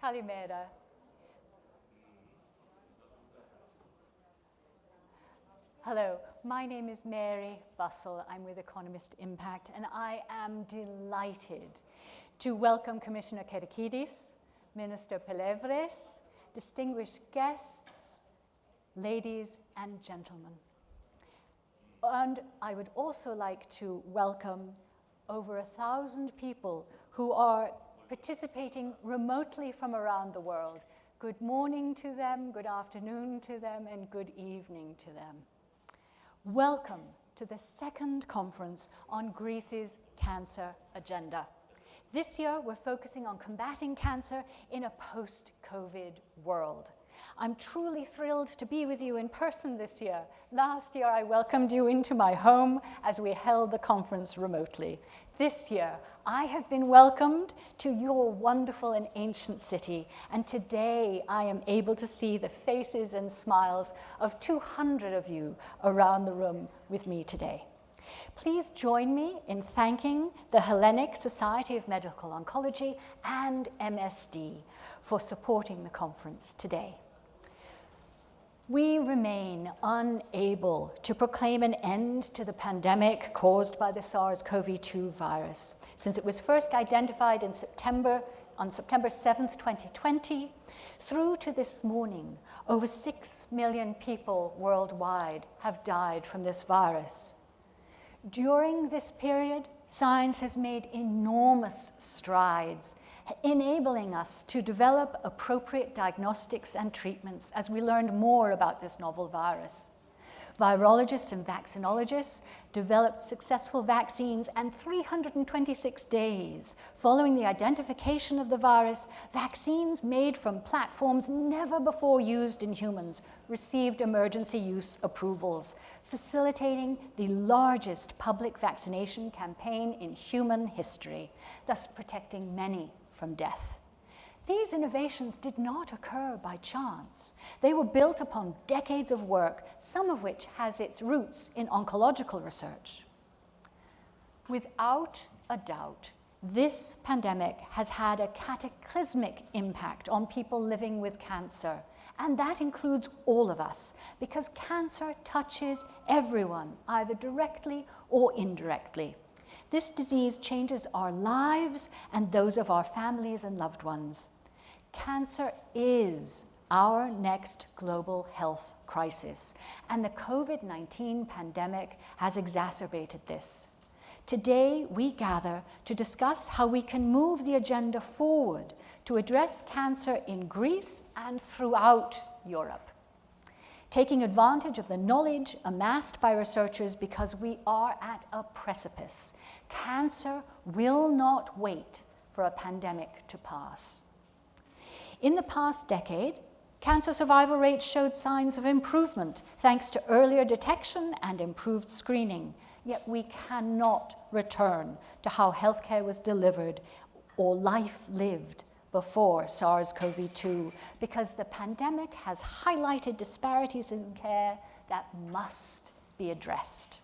Kalimera. Hello, my name is Mary Bussell. I'm with Economist Impact, and I am delighted to welcome Commissioner Kyriakidis, Minister Pelevres, distinguished guests, ladies and gentlemen. And I would also like to welcome over 1,000 people who are participating remotely from around the world. Good morning to them, good afternoon to them, and good evening to them. Welcome to the second conference on Greece's cancer agenda. This year, we're focusing on combating cancer in a post-COVID world. I'm truly thrilled to be with you in person this year. Last year, I welcomed you into my home as we held the conference remotely. This year, I have been welcomed to your wonderful and ancient city, and today I am able to see the faces and smiles of 200 of you around the room with me today. Please join me in thanking the Hellenic Society of Medical Oncology and MSD for supporting the conference today. We remain unable to proclaim an end to the pandemic caused by the SARS-CoV-2 virus. Since it was first identified on September 7th, 2020, through to this morning, over 6 million people worldwide have died from this virus. During this period, science has made enormous strides, enabling us to develop appropriate diagnostics and treatments as we learned more about this novel virus. Virologists and vaccinologists developed successful vaccines, and 326 days following the identification of the virus, vaccines made from platforms never before used in humans received emergency use approvals, facilitating the largest public vaccination campaign in human history, thus protecting many from death. These innovations did not occur by chance. They were built upon decades of work, some of which has its roots in oncological research. Without a doubt, this pandemic has had a cataclysmic impact on people living with cancer, and that includes all of us, because cancer touches everyone, either directly or indirectly. This disease changes our lives and those of our families and loved ones. Cancer is our next global health crisis, and the COVID-19 pandemic has exacerbated this. Today, we gather to discuss how we can move the agenda forward to address cancer in Greece and throughout Europe, taking advantage of the knowledge amassed by researchers because we are at a precipice. Cancer will not wait for a pandemic to pass. In the past decade, cancer survival rates showed signs of improvement thanks to earlier detection and improved screening, yet we cannot return to how healthcare was delivered or life lived before SARS-CoV-2, because the pandemic has highlighted disparities in care that must be addressed.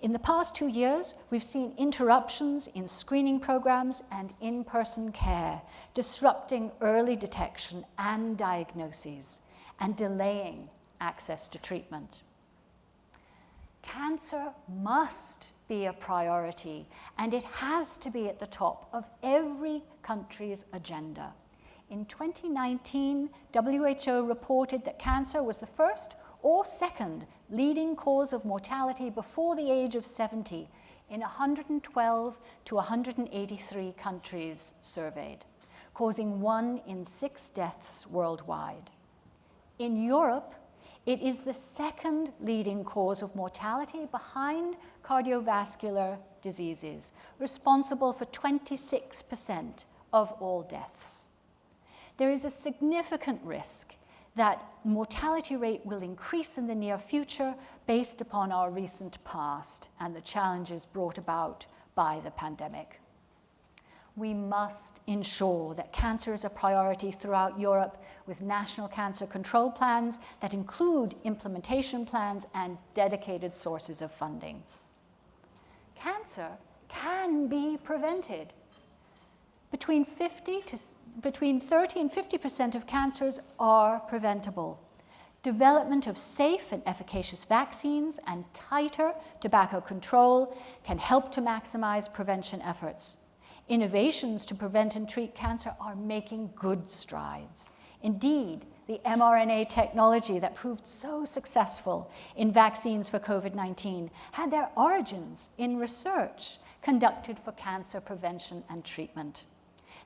In the past 2 years, we've seen interruptions in screening programs and in-person care, disrupting early detection and diagnoses, and delaying access to treatment. Cancer must be a priority, and it has to be at the top of every country's agenda. In 2019, WHO reported that cancer was the first or second leading cause of mortality before the age of 70 in 112 to 183 countries surveyed, causing 1 in 6 deaths worldwide. In Europe, it is the second leading cause of mortality behind cardiovascular diseases, responsible for 26% of all deaths. There is a significant risk that mortality rate will increase in the near future based upon our recent past and the challenges brought about by the pandemic. We must ensure that cancer is a priority throughout Europe with national cancer control plans that include implementation plans and dedicated sources of funding. Cancer can be prevented. Between 30 and 50% of cancers are preventable. Development of safe and efficacious vaccines and tighter tobacco control can help to maximize prevention efforts. Innovations to prevent and treat cancer are making good strides. Indeed, the mRNA technology that proved so successful in vaccines for COVID-19 had their origins in research conducted for cancer prevention and treatment.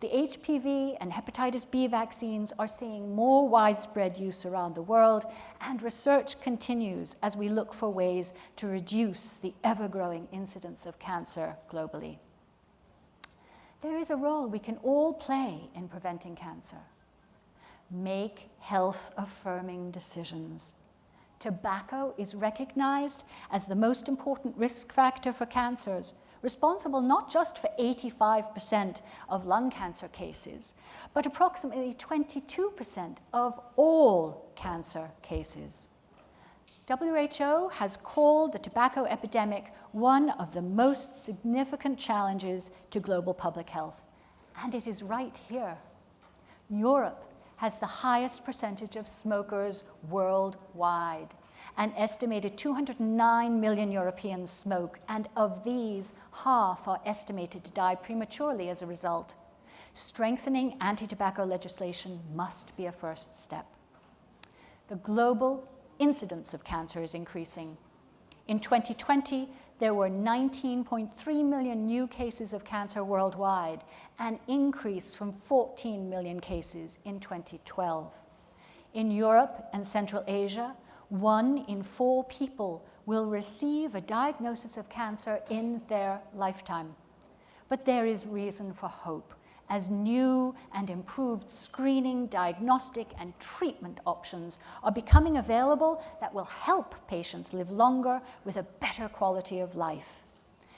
The HPV and hepatitis B vaccines are seeing more widespread use around the world, and research continues as we look for ways to reduce the ever-growing incidence of cancer globally. There is a role we can all play in preventing cancer. Make health-affirming decisions. Tobacco is recognized as the most important risk factor for cancers, responsible not just for 85% of lung cancer cases, but approximately 22% of all cancer cases. WHO has called the tobacco epidemic one of the most significant challenges to global public health, and it is right here. Europe has the highest percentage of smokers worldwide. An estimated 209 million Europeans smoke, and of these, half are estimated to die prematurely as a result. Strengthening anti-tobacco legislation must be a first step. The global incidence of cancer is increasing. In 2020, there were 19.3 million new cases of cancer worldwide, an increase from 14 million cases in 2012. In Europe and Central Asia, 1 in 4 people will receive a diagnosis of cancer in their lifetime. But there is reason for hope, as new and improved screening, diagnostic, and treatment options are becoming available that will help patients live longer with a better quality of life.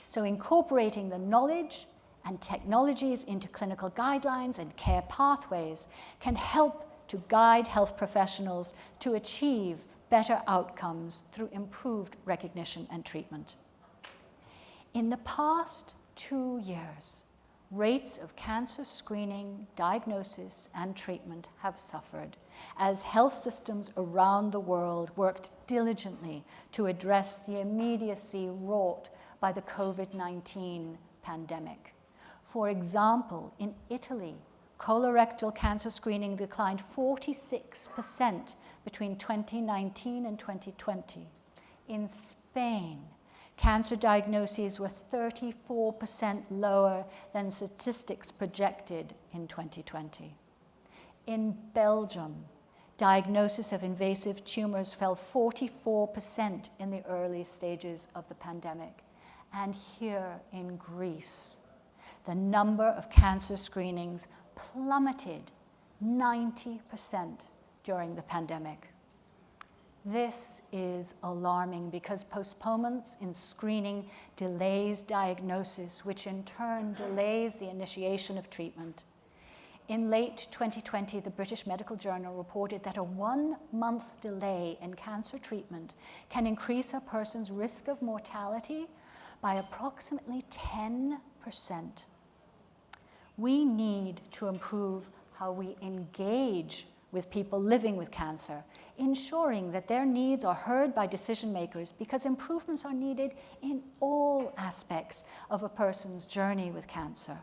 So incorporating the knowledge and technologies into clinical guidelines and care pathways can help to guide health professionals to achieve better outcomes through improved recognition and treatment. In the past 2 years, rates of cancer screening, diagnosis, and treatment have suffered as health systems around the world worked diligently to address the immediacy wrought by the COVID-19 pandemic. For example, in Italy, colorectal cancer screening declined 46% between 2019 and 2020. In Spain, cancer diagnoses were 34% lower than statistics projected in 2020. In Belgium, diagnosis of invasive tumors fell 44% in the early stages of the pandemic. And here in Greece, the number of cancer screenings plummeted 90% during the pandemic. This is alarming because postponements in screening delays diagnosis, which in turn delays the initiation of treatment. In late 2020, the British Medical Journal reported that a 1-month delay in cancer treatment can increase a person's risk of mortality by approximately 10%. We need to improve how we engage with people living with cancer, ensuring that their needs are heard by decision makers, because improvements are needed in all aspects of a person's journey with cancer.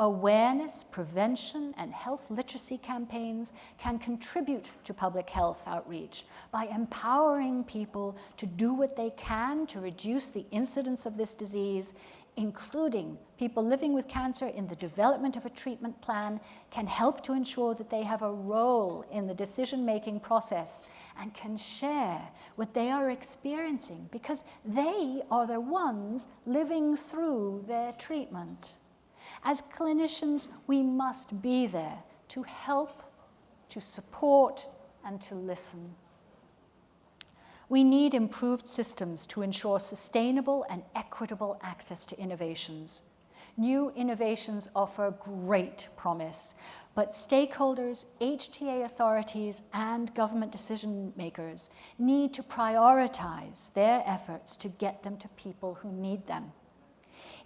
Awareness, prevention, and health literacy campaigns can contribute to public health outreach by empowering people to do what they can to reduce the incidence of this disease, including people living with cancer. In the development of a treatment plan can help to ensure that they have a role in the decision-making process and can share what they are experiencing, because they are the ones living through their treatment. As clinicians, we must be there to help, to support, and to listen. We need improved systems to ensure sustainable and equitable access to innovations. New innovations offer great promise, but stakeholders, HTA authorities, and government decision makers need to prioritize their efforts to get them to people who need them.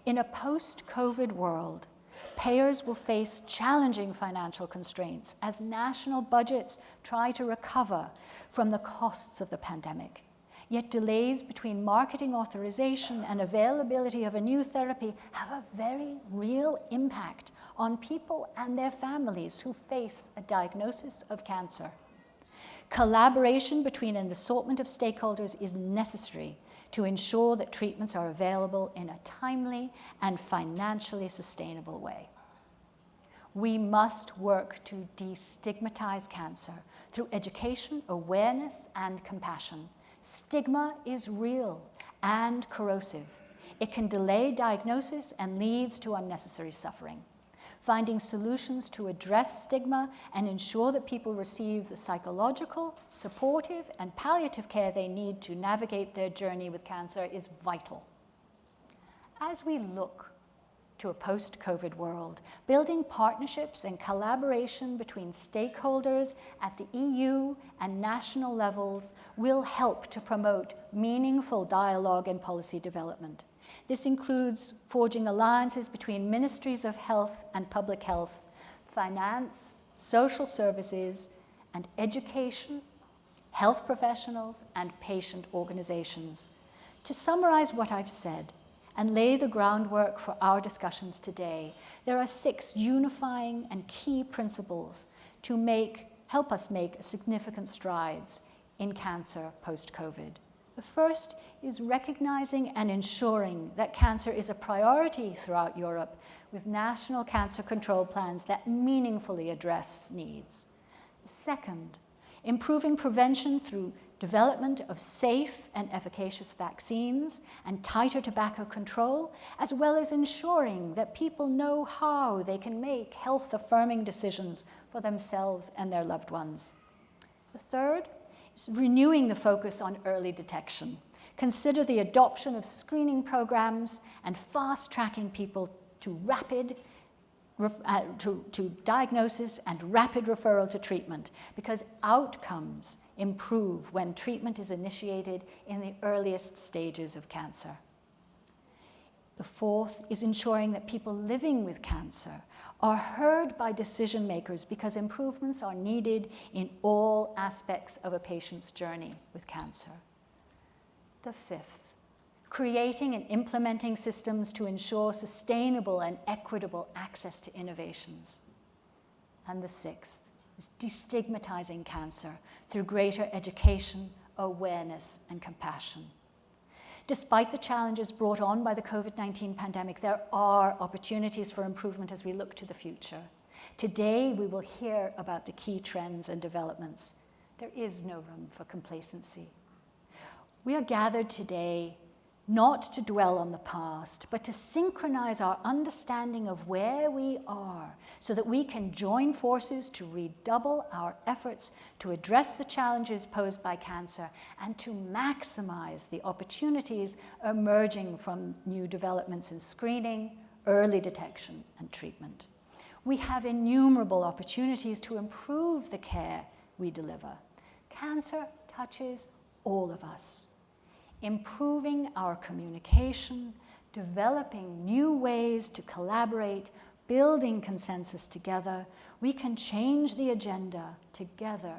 In a post-COVID world, payers will face challenging financial constraints as national budgets try to recover from the costs of the pandemic. Yet delays between marketing authorization and availability of a new therapy have a very real impact on people and their families who face a diagnosis of cancer. Collaboration between an assortment of stakeholders is necessary to ensure that treatments are available in a timely and financially sustainable way. We must work to destigmatize cancer through education, awareness, and compassion. Stigma is real and corrosive. It can delay diagnosis and leads to unnecessary suffering. Finding solutions to address stigma and ensure that people receive the psychological, supportive, and palliative care they need to navigate their journey with cancer is vital. As we look to a post-COVID world, building partnerships and collaboration between stakeholders at the EU and national levels will help to promote meaningful dialogue and policy development. This includes forging alliances between ministries of health and public health, finance, social services, and education, health professionals, and patient organizations. To summarize what I've said and lay the groundwork for our discussions today, there are 6 unifying and key principles to help us make significant strides in cancer post-COVID. The first is recognizing and ensuring that cancer is a priority throughout Europe with national cancer control plans that meaningfully address needs. The second, improving prevention through development of safe and efficacious vaccines and tighter tobacco control, as well as ensuring that people know how they can make health-affirming decisions for themselves and their loved ones. The third is renewing the focus on early detection. Consider the adoption of screening programs and fast-tracking people to diagnosis and rapid referral to treatment, because outcomes improve when treatment is initiated in the earliest stages of cancer. The fourth is ensuring that people living with cancer are heard by decision makers, because improvements are needed in all aspects of a patient's journey with cancer. The fifth, creating and implementing systems to ensure sustainable and equitable access to innovations. And the sixth is destigmatizing cancer through greater education, awareness, and compassion. Despite the challenges brought on by the COVID-19 pandemic, there are opportunities for improvement as we look to the future. Today, we will hear about the key trends and developments. There is no room for complacency. We are gathered today not to dwell on the past, but to synchronize our understanding of where we are so that we can join forces to redouble our efforts to address the challenges posed by cancer and to maximize the opportunities emerging from new developments in screening, early detection, and treatment. We have innumerable opportunities to improve the care we deliver. Cancer touches all of us. Improving our communication, developing new ways to collaborate, building consensus together, we can change the agenda together,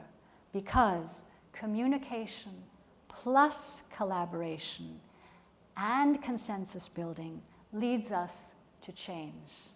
because communication plus collaboration and consensus building leads us to change.